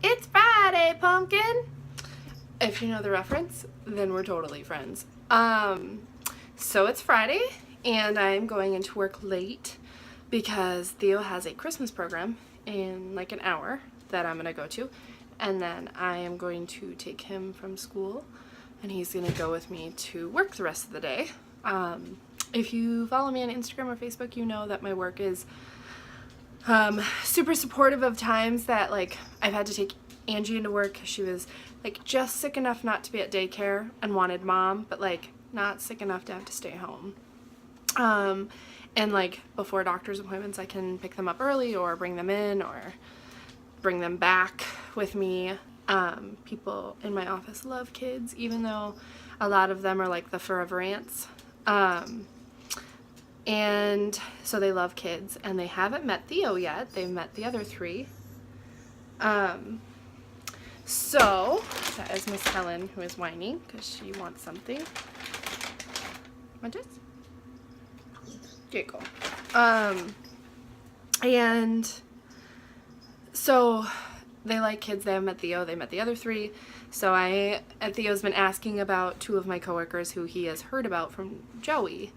It's Friday, pumpkin! If you know the reference, then we're totally friends. So it's Friday, and I'm going into work late because Theo has a Christmas program in like an hour that I'm gonna go to, and then I am going to take him from school, and he's gonna go with me to work the rest of the day. If you follow me on Instagram or Facebook, you know that my work is super supportive of times that like I've had to take Angie into work because she was like just sick enough not to be at daycare and wanted mom, but like not sick enough to have to stay home. And like before doctor's appointments, I can pick them up early or bring them in or bring them back with me. People in my office love kids, even though a lot of them are like the forever ants. And so they love kids, and they haven't met Theo yet. They've met the other three. So that is Miss Helen, who is whining because she wants something. Want this? There you go. And so they like kids. They haven't met Theo. They met the other three. So Theo's been asking about two of my coworkers who he has heard about from Joey.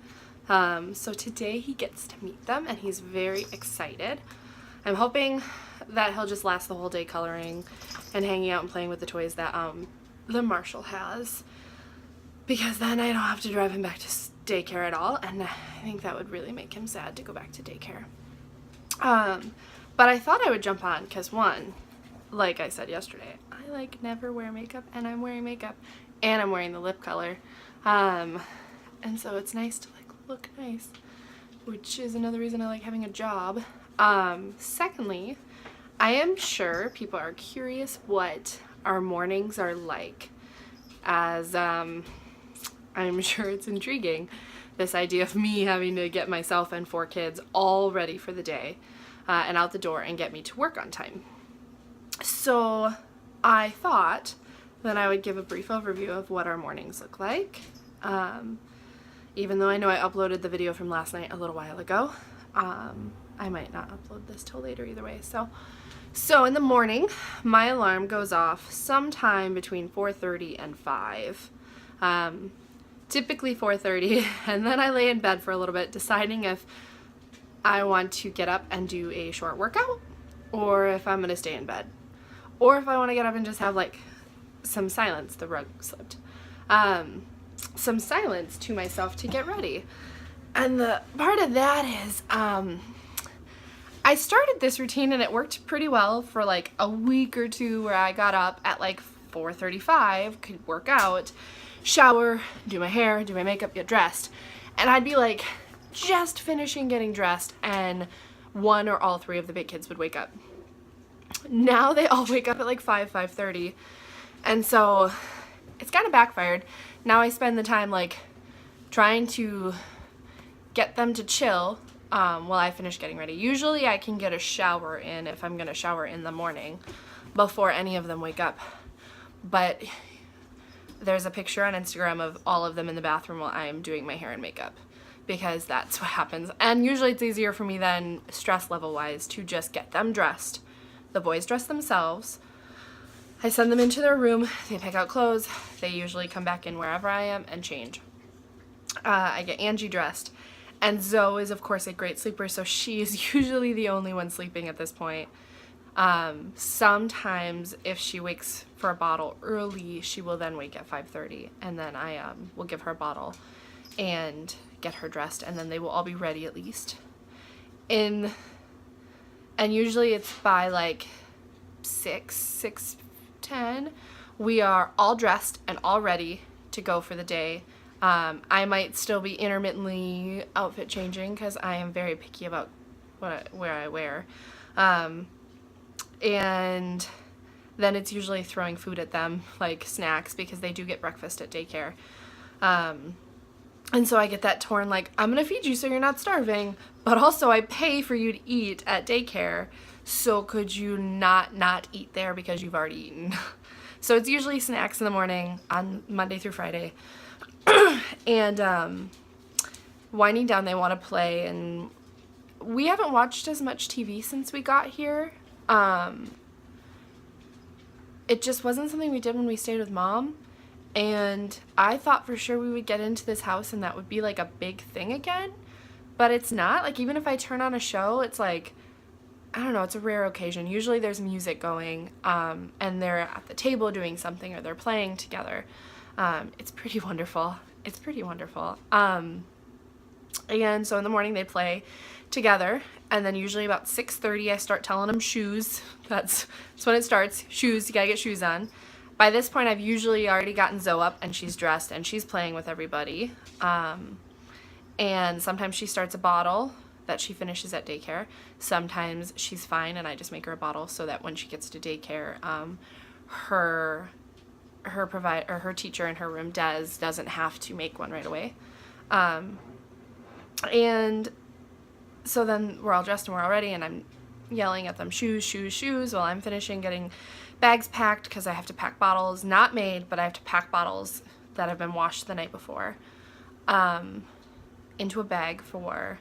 So today he gets to meet them, and he's very excited. I'm hoping that he'll just last the whole day coloring and hanging out and playing with the toys that the Marshall has, because then I don't have to drive him back to daycare at all, and I think that would really make him sad to go back to daycare. But I thought I would jump on because, one, like I said yesterday, I like never wear makeup, and I'm wearing makeup, and I'm wearing the lip color, and so it's nice to like look nice, which is another reason I like having a job. Secondly, I am sure people are curious what our mornings are like, as I'm sure it's intriguing, this idea of me having to get myself and 4 kids all ready for the day and out the door and get me to work on time. So I thought that I would give a brief overview of what our mornings look like. Even though I know I uploaded the video from last night a little while ago, I might not upload this till later either way. So in the morning, my alarm goes off sometime between 4:30 and 5. Typically 4:30, and then I lay in bed for a little bit, deciding if I want to get up and do a short workout, or if I'm gonna stay in bed, or if I want to get up and just have like some silence. The rug slipped. Some silence to myself to get ready. And the part of that is I started this routine, and it worked pretty well for like a week or two, where I got up at like 4:35, could work out, shower, do my hair, do my makeup, get dressed, and I'd be like just finishing getting dressed and one or all 3 of the big kids would wake up. Now they all wake up at like 5:30, and so it's kind of backfired. Now I spend the time like trying to get them to chill while I finish getting ready. Usually I can get a shower in if I'm gonna shower in the morning before any of them wake up. But there's a picture on Instagram of all of them in the bathroom while I'm doing my hair and makeup, because that's what happens. And usually it's easier for me then, stress level wise, to just get them dressed. The boys dress themselves. I send them into their room, they pick out clothes, they usually come back in wherever I am and change. I get Angie dressed, and Zoe is of course a great sleeper, so she is usually the only one sleeping at this point. Sometimes if she wakes for a bottle early, she will then wake at 5:30, and then I will give her a bottle and get her dressed, and then they will all be ready at least. And usually it's by like 6:10, we are all dressed and all ready to go for the day. I might still be intermittently outfit changing because I am very picky about where I wear. And then it's usually throwing food at them, like snacks, because they do get breakfast at daycare. And so I get that torn, like, I'm gonna feed you so you're not starving, but also I pay for you to eat at daycare, so could you not eat there because you've already eaten? So it's usually snacks in the morning on Monday through Friday. And winding down, they want to play, and we haven't watched as much TV since we got here. it just wasn't something we did when we stayed with Mom. And I thought for sure we would get into this house and that would be like a big thing again. But it's not. Like, even if I turn on a show, it's like, I don't know, it's a rare occasion. Usually there's music going, and they're at the table doing something or they're playing together. It's pretty wonderful. It's pretty wonderful. And so in the morning they play together, and then usually about 6:30 I start telling them shoes. That's when it starts. Shoes, you gotta get shoes on. By this point I've usually already gotten Zoe up and she's dressed and she's playing with everybody. And sometimes she starts a bottle that she finishes at daycare. Sometimes she's fine and I just make her a bottle so that when she gets to daycare, her teacher in her room, Des, doesn't have to make one right away. And so then we're all dressed and we're all ready, and I'm yelling at them, shoes, shoes, shoes, while I'm finishing getting bags packed, because I have to pack bottles, not made, but I have to pack bottles that have been washed the night before, into a bag for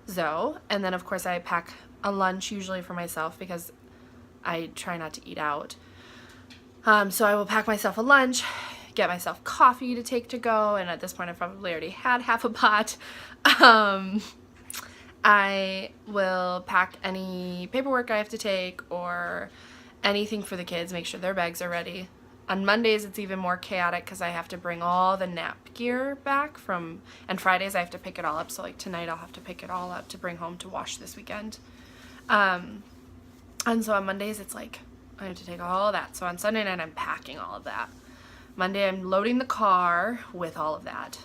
Zoe. And then of course I pack a lunch usually for myself because I try not to eat out. So I will pack myself a lunch, get myself coffee to take to go, and at this point I've probably already had half a pot. I will pack any paperwork I have to take or anything for the kids, make sure their bags are ready. On Mondays it's even more chaotic because I have to bring all the nap gear back and Fridays I have to pick it all up, so like tonight I'll have to pick it all up to bring home to wash this weekend. And so on Mondays it's like I have to take all that. So on Sunday night I'm packing all of that. Monday I'm loading the car with all of that.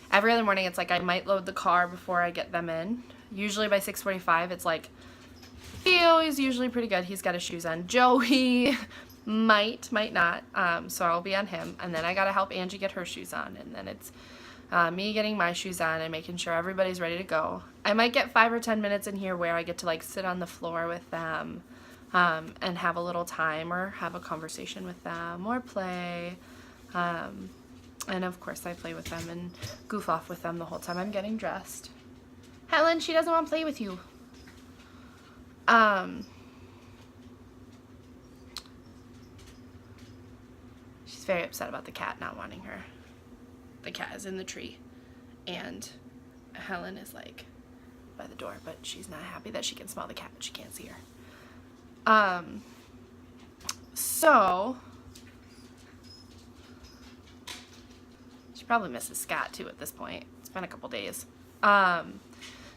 Every other morning it's like I might load the car before I get them in. Usually by 6:45 it's like Theo is usually pretty good. He's got his shoes on. Joey might not. So I'll be on him. And then I gotta help Angie get her shoes on. And then it's me getting my shoes on and making sure everybody's ready to go. I might get 5 or 10 minutes in here where I get to like sit on the floor with them and have a little time or have a conversation with them or play. And of course I play with them and goof off with them the whole time I'm getting dressed. Helen, she doesn't want to play with you. She's very upset about the cat not wanting her. The cat is in the tree, and Helen is like by the door, but she's not happy that she can smell the cat, but she can't see her. So she probably misses Scott too at this point. It's been a couple days.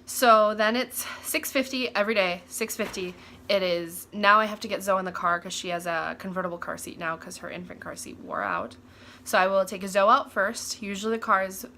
So then it's 6:50 every day, 6:50. It is, now I have to get Zoe in the car because she has a convertible car seat now because her infant car seat wore out. So I will take Zoe out first. Usually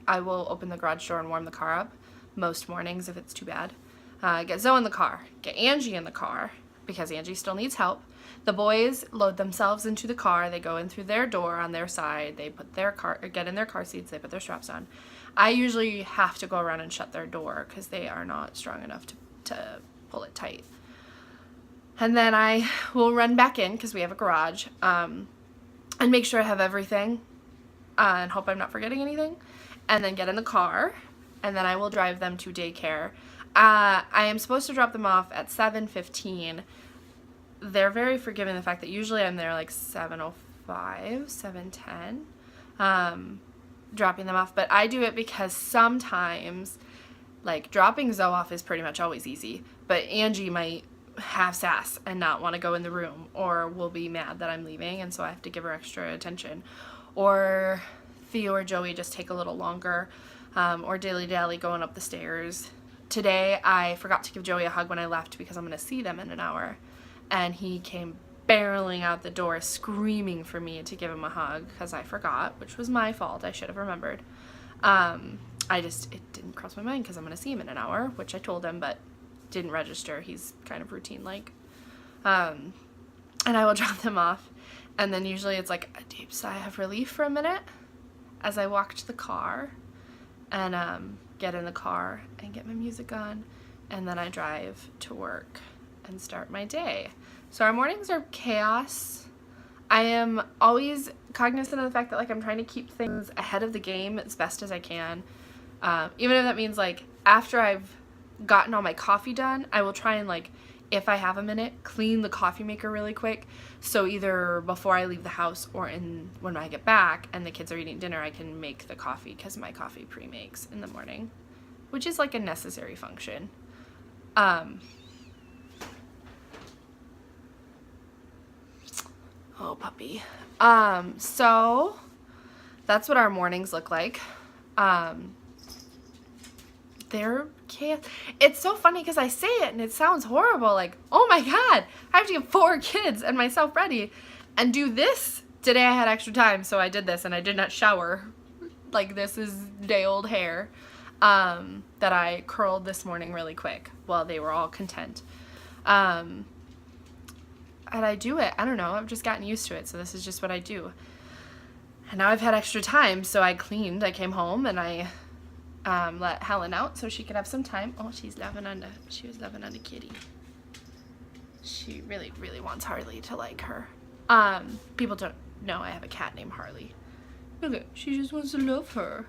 I will open the garage door and warm the car up most mornings if it's too bad. Get Zoe in the car, get Angie in the car because Angie still needs help. The boys load themselves into the car. They go in through their door on their side. They put get in their car seats. They put their straps on. I usually have to go around and shut their door because they are not strong enough to pull it tight. And then I will run back in because we have a garage and make sure I have everything and hope I'm not forgetting anything. And then get in the car, and then I will drive them to daycare. I am supposed to drop them off at 7:15. They're very forgiving the fact that usually I'm there like 7:05, 7:10, dropping them off. But I do it because sometimes, like, dropping Zoe off is pretty much always easy. But Angie might have sass and not want to go in the room, or will be mad that I'm leaving, and so I have to give her extra attention. Or Theo or Joey just take a little longer, or dilly-dally going up the stairs. Today I forgot to give Joey a hug when I left because I'm going to see them in an hour. And he came barreling out the door screaming for me to give him a hug because I forgot, which was my fault. I should have remembered. It didn't cross my mind because I'm going to see him in an hour, which I told him, but didn't register. He's kind of routine-like. And I will drop them off. And then usually it's like a deep sigh of relief for a minute as I walk to the car and get in the car and get my music on. And then I drive to work and start my day. So our mornings are chaos. I am always cognizant of the fact that like I'm trying to keep things ahead of the game as best as I can. Even if that means like after I've gotten all my coffee done, I will try and like if I have a minute, clean the coffee maker really quick. So either before I leave the house or when I get back and the kids are eating dinner, I can make the coffee because my coffee pre-makes in the morning, which is like a necessary function. Oh, puppy. So that's what our mornings look like. It's so funny because I say it and it sounds horrible, like, oh my god, I have to get 4 kids and myself ready and do this. Today I had extra time, so I did this, and I did not shower. Like, this is day-old hair that I curled this morning really quick while they were all content. And I do it. I don't know. I've just gotten used to it, so this is just what I do. And now I've had extra time, so I cleaned. I came home and I let Helen out so she could have some time. Oh, she was loving on the kitty. She really, really wants Harley to like her. People don't know I have a cat named Harley. Look at, she just wants to love her.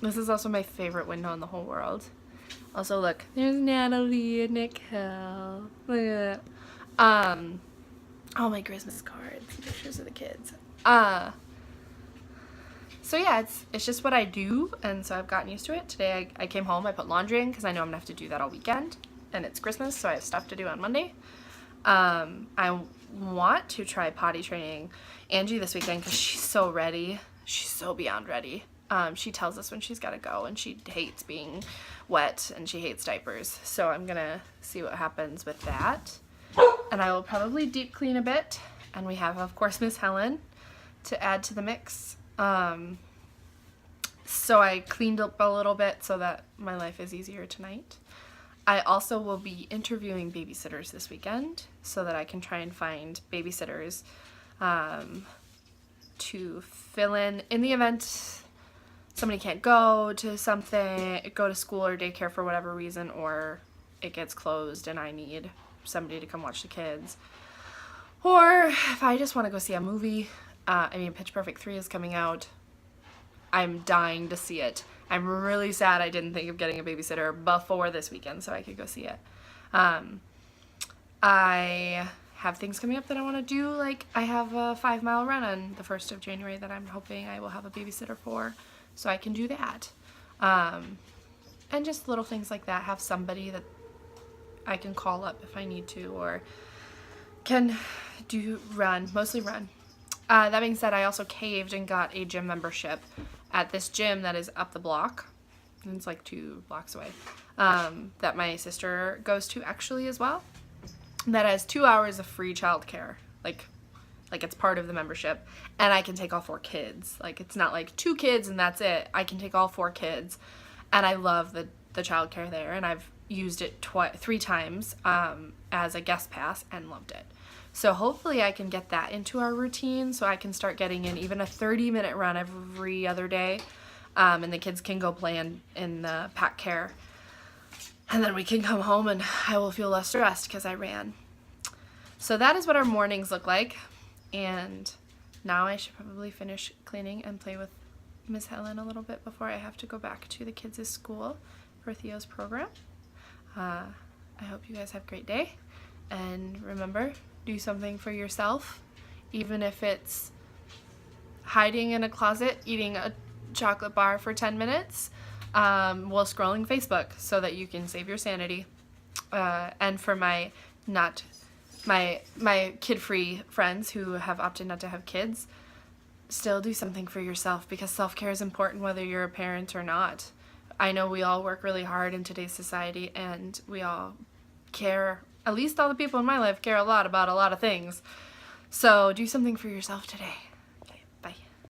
This is also my favorite window in the whole world. Also, look, there's Natalie and Nicole. Look at that. All my Christmas cards, pictures of the kids. So yeah, it's just what I do, and so I've gotten used to it. Today I came home, I put laundry in because I know I'm gonna have to do that all weekend, and it's Christmas, so I have stuff to do on Monday. I want to try potty training Angie this weekend because she's so ready. She's so beyond ready. She tells us when she's got to go, and she hates being wet, and she hates diapers. So I'm gonna see what happens with that. And I will probably deep clean a bit. And we have, of course, Miss Helen to add to the mix. So I cleaned up a little bit so that my life is easier tonight. I also will be interviewing babysitters this weekend so that I can try and find babysitters to fill in the event somebody can't go to school or daycare for whatever reason, or it gets closed and I need somebody to come watch the kids. Or if I just want to go see a movie. Pitch Perfect 3 is coming out. I'm dying to see it. I'm really sad I didn't think of getting a babysitter before this weekend so I could go see it. I have things coming up that I want to do, like I have a 5-mile run on the 1st of January that I'm hoping I will have a babysitter for, so I can do that. And just little things like that. Have somebody that I can call up if I need to, or can mostly run. That being said, I also caved and got a gym membership at this gym that is up the block. And it's like 2 blocks away. That my sister goes to actually as well. That has 2 hours of free childcare. Like it's part of the membership. And I can take all 4 kids. Like, it's not like 2 kids and that's it. I can take all 4 kids. And I love the childcare there. And I've used it 3 times as a guest pass and loved it. So hopefully I can get that into our routine so I can start getting in even a 30-minute run every other day. And the kids can go play in the pack care. And then we can come home and I will feel less stressed because I ran. So that is what our mornings look like. And now I should probably finish cleaning and play with Miss Helen a little bit before I have to go back to the kids' school for Theo's program. I hope you guys have a great day. And remember, do something for yourself, even if it's hiding in a closet, eating a chocolate bar for 10 minutes while scrolling Facebook so that you can save your sanity. And for my kid-free friends who have opted not to have kids, still do something for yourself, because self-care is important whether you're a parent or not. I know we all work really hard in today's society, and we all care. At least all the people in my life care a lot about a lot of things. So do something for yourself today.